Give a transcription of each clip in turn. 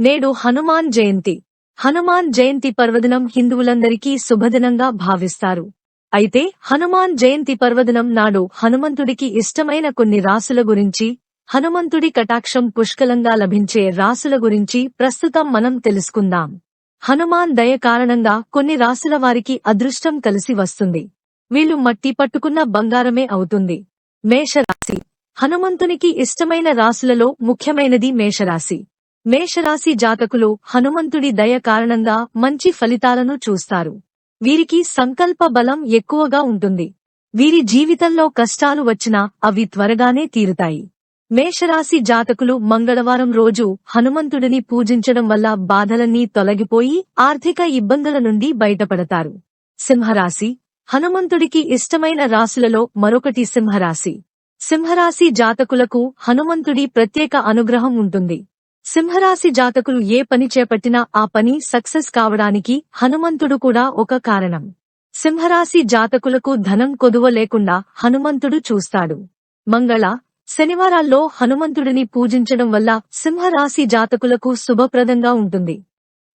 నేడు హనుమాన్ జయంతి. హనుమాన్ జయంతి పర్వదినం హిందువులందరికీ శుభదినంగా భావిస్తారు. అయితే హనుమాన్ జయంతి పర్వదినం నాడు హనుమంతుడికి ఇష్టమైన కొన్ని రాసుల గురించి, హనుమంతుడి కటాక్షం పుష్కలంగా లభించే రాసుల గురించి ప్రస్తుతం మనం తెలుసుకుందాం. హనుమాన్ దయ కారణంగా కొన్ని రాసుల వారికి అదృష్టం కలిసి వస్తుంది. వీళ్ళు మట్టి పట్టుకున్న బంగారమే అవుతుంది. మేషరాశి. హనుమంతునికి ఇష్టమైన రాసులలో ముఖ్యమైనది మేషరాశి. మేషరాశి జాతకులు హనుమంతుడి దయ కారణంగా మంచి ఫలితాలను చూస్తారు. వీరికి సంకల్ప బలం ఎక్కువగా ఉంటుంది. వీరి జీవితంలో కష్టాలు వచ్చినా అవి త్వరగానే తీరుతాయి. మేషరాశి జాతకులు మంగళవారం రోజు హనుమంతుడిని పూజించడం వల్ల బాధలన్నీ తొలగిపోయి ఆర్థిక ఇబ్బందుల నుండి బయటపడతారు. సింహరాశి. హనుమంతుడికి ఇష్టమైన రాశులలో మరొకటి సింహరాశి. సింహరాశి జాతకులకు హనుమంతుడి ప్రత్యేక అనుగ్రహం ఉంటుంది. సింహరాశి జాతకులు ఏ పని చేపట్టినా ఆ పని సక్సెస్ కావడానికి హనుమంతుడు కూడా ఒక కారణం. సింహరాశి జాతకులకు ధనం కొదువ లేకుండా హనుమంతుడు చూస్తాడు. మంగళ, శనివారాల్లో హనుమంతుడిని పూజించడం వల్ల సింహరాశి జాతకులకు శుభప్రదంగా ఉంటుంది.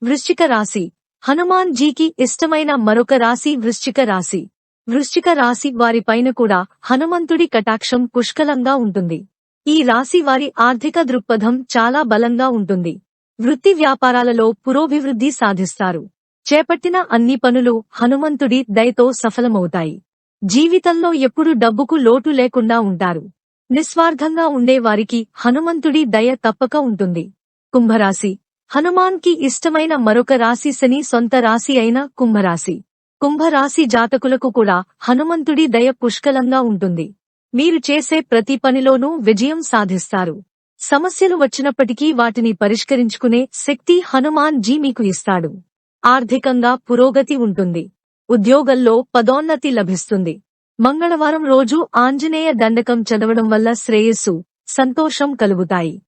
వృశ్చిక రాశి. హనుమాన్ జీకి ఇష్టమైన మరొక రాశి వృశ్చిక రాశి. వృశ్చిక రాశి వారిపైన కూడా హనుమంతుడి కటాక్షం పుష్కలంగా ఉంటుంది. ఈ రాశి వారి ఆర్థిక దృక్పథం చాలా బలంగా ఉంటుంది. వృత్తి వ్యాపారాలలో పురోభివృద్ధి సాధిస్తారు. చేపట్టిన అన్ని పనులు హనుమంతుడి దయతో సఫలమవుతాయి. జీవితంలో ఎప్పుడు డబ్బుకు లోటు లేకుండా ఉంటారు. నిస్వార్థంగా ఉండే వారికి హనుమంతుడి దయ తప్పక ఉంటుంది. కుంభరాశి. హనుమాన్ కి ఇష్టమైన మరొక రాశి శని సొంత రాశి అయిన కుంభరాశి. కుంభరాశి జాతకులకు కూడా హనుమంతుడి దయ పుష్కలంగా ఉంటుంది. మీరు చేసే ప్రతి పనిలోనూ విజయం సాధిస్తారు. సమస్యలు వచ్చినప్పటికీ వాటిని పరిష్కరించుకునే శక్తి హనుమాన్ జీ మీకు ఇస్తాడు. ఆర్థికంగా పురోగతి ఉంటుంది. ఉద్యోగంలో పదోన్నతి లభిస్తుంది. మంగళవారం రోజు ఆంజనేయ దండకం చదవడం వల్ల శ్రేయస్సు, సంతోషం కలుగుతాయి.